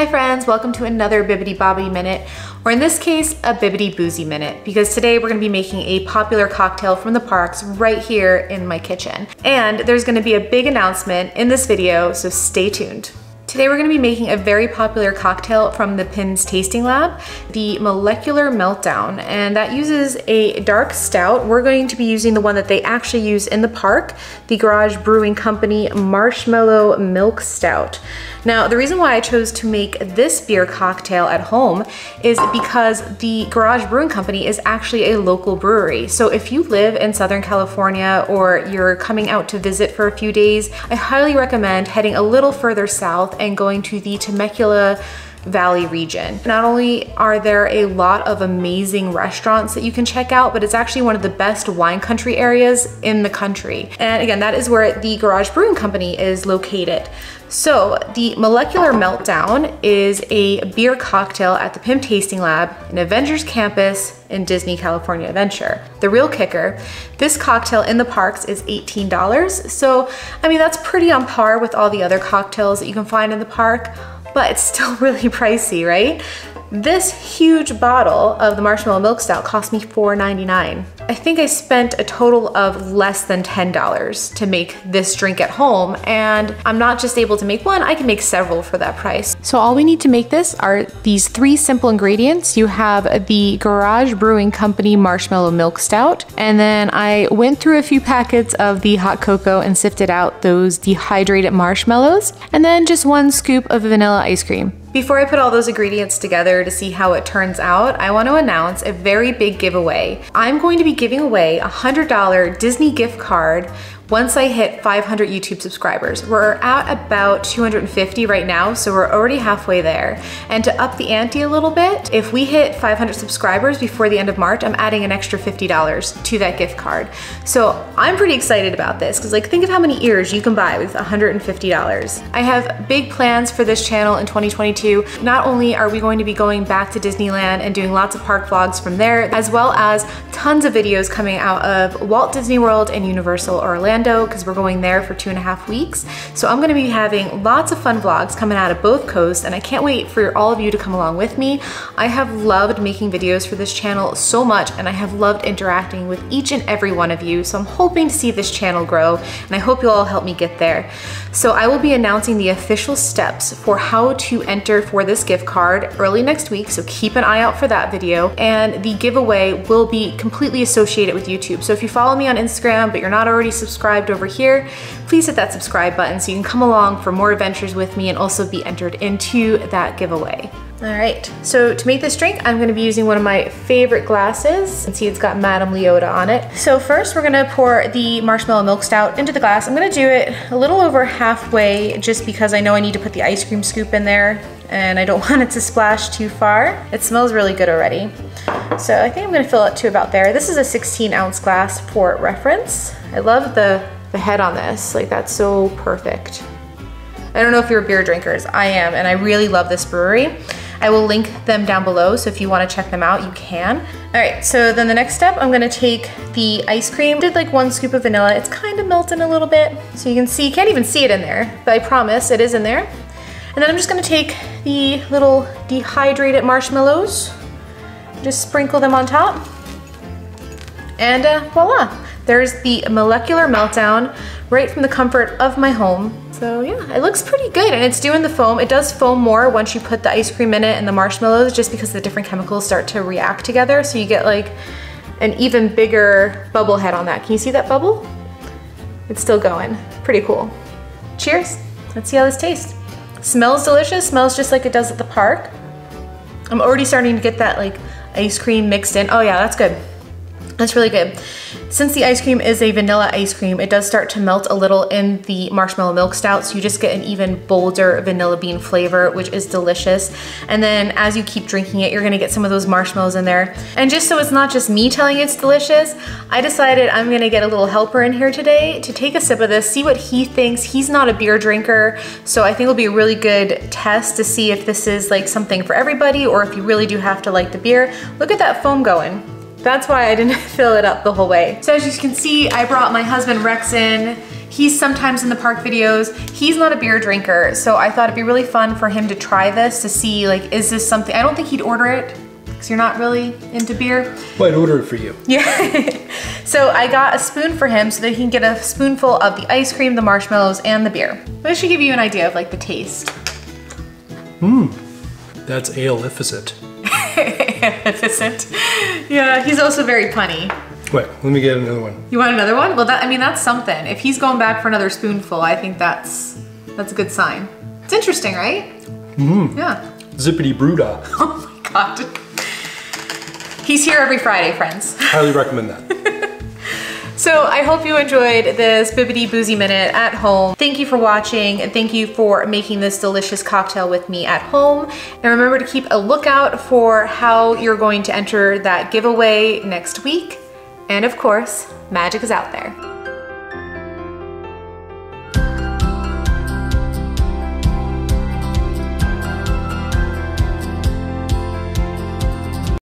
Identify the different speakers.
Speaker 1: Hi friends, welcome to another Bibbidi Bobbidi Minute, or in this case, a Bibbidi Boozy Minute, because today we're gonna be making a popular cocktail from the parks right here in my kitchen. And there's gonna be a big announcement in this video, so stay tuned. Today we're gonna be making a very popular cocktail from the Pim's Tasting Lab, the Molecular Meltdown, and that uses a dark stout. We're going to be using the one that they actually use in the park, the Garage Brewing Company Marshmallow Milk Stout. Now, the reason why I chose to make this beer cocktail at home is because the Garage Brewing Company is actually a local brewery. So if you live in Southern California or you're coming out to visit for a few days, I highly recommend heading a little further south and going to the Temecula Valley region. Not only are there a lot of amazing restaurants that you can check out, but it's actually one of the best wine country areas in the country. And again, that is where the Garage Brewing Company is located. So the Molecular Meltdown is a beer cocktail at the Pim Tasting Lab in Avengers Campus in Disney California Adventure. The real kicker, this cocktail in the parks is $18. So, I mean, that's pretty on par with all the other cocktails that you can find in the park, but it's still really pricey, right? This huge bottle of the Marshmallow Milk Stout cost me $4.99. I think I spent a total of less than $10 to make this drink at home, and I'm not just able to make one, I can make several for that price. So all we need to make this are these three simple ingredients. You have the Garage Brewing Company Marshmallow Milk Stout, and then I went through a few packets of the hot cocoa and sifted out those dehydrated marshmallows, and then just one scoop of vanilla ice cream. Before I put all those ingredients together to see how it turns out, I want to announce a very big giveaway. I'm going to be giving away a $100 Disney gift card once I hit 500 YouTube subscribers. We're at about 250 right now, so we're already halfway there. And to up the ante a little bit, if we hit 500 subscribers before the end of March, I'm adding an extra $50 to that gift card. So I'm pretty excited about this, because like, think of how many ears you can buy with $150. I have big plans for this channel in 2022. Not only are we going to be going back to Disneyland and doing lots of park vlogs from there, as well as tons of videos coming out of Walt Disney World and Universal Orlando, because we're going there for 2.5 weeks. So I'm gonna be having lots of fun vlogs coming out of both coasts, and I can't wait for all of you to come along with me. I have loved making videos for this channel so much, and I have loved interacting with each and every one of you. So I'm hoping to see this channel grow, and I hope you'll all help me get there. So I will be announcing the official steps for how to enter for this gift card early next week, so keep an eye out for that video. And the giveaway will be completely associated with YouTube. So if you follow me on Instagram, but you're not already subscribed over here, please hit that subscribe button so you can come along for more adventures with me and also be entered into that giveaway. All right, so to make this drink, I'm gonna be using one of my favorite glasses. You can see it's got Madame Leota on it. So first we're gonna pour the Marshmallow Milk Stout into the glass. I'm gonna do it a little over halfway just because I know I need to put the ice cream scoop in there and I don't want it to splash too far. It smells really good already. So I think I'm gonna fill it to about there. This is a 16-ounce glass for reference. I love the head on this, like that's so perfect. I don't know if you're beer drinkers, I am, and I really love this brewery. I will link them down below, so if you wanna check them out, you can. All right, so then the next step, I'm gonna take the ice cream. Did like 1 scoop of vanilla. It's kind of melting a little bit. So you can see, you can't even see it in there, but I promise it is in there. And then I'm just gonna take the little dehydrated marshmallows, just sprinkle them on top, and voila. There's the Molecular Meltdown right from the comfort of my home. So yeah, it looks pretty good, and it's doing the foam. It does foam more once you put the ice cream in it and the marshmallows, just because the different chemicals start to react together. So you get like an even bigger bubble head on that. Can you see that bubble? It's still going. Pretty cool. Cheers. Let's see how this tastes. Smells delicious, smells just like it does at the park. I'm already starting to get that like ice cream mixed in. Oh yeah, that's good. That's really good. Since the ice cream is a vanilla ice cream, it does start to melt a little in the Marshmallow Milk Stout, so you just get an even bolder vanilla bean flavor, which is delicious. And then as you keep drinking it, you're gonna get some of those marshmallows in there. And just so it's not just me telling you it's delicious, I decided I'm gonna get a little helper in here today to take a sip of this, see what he thinks. He's not a beer drinker, so I think it'll be a really good test to see if this is like something for everybody, or if you really do have to like the beer. Look at that foam going. That's why I didn't fill it up the whole way. So as you can see, I brought my husband Rex in. He's sometimes in the park videos. He's not a beer drinker, so I thought it'd be really fun for him to try this to see, like, is this something, I don't think he'd order it because you're not really into beer.
Speaker 2: Well, I'd order it for you.
Speaker 1: Yeah. So I got a spoon for him so that he can get a spoonful of the ice cream, the marshmallows, and the beer. This should give you an idea of like the taste.
Speaker 2: That's ale-ificient.
Speaker 1: Beneficent. Yeah, he's also very punny.
Speaker 2: Wait, let me get another one.
Speaker 1: You want another one? Well, I mean, that's something. If he's going back for another spoonful, I think that's a good sign. It's interesting, right?
Speaker 2: Mm-hmm.
Speaker 1: Yeah.
Speaker 2: Zippity Brewda.
Speaker 1: Oh my God. He's here every Friday, friends.
Speaker 2: Highly recommend that.
Speaker 1: So I hope you enjoyed this Bibbidi Boozy Minute at home. Thank you for watching, and thank you for making this delicious cocktail with me at home. And remember to keep a lookout for how you're going to enter that giveaway next week. And of course, magic is out there.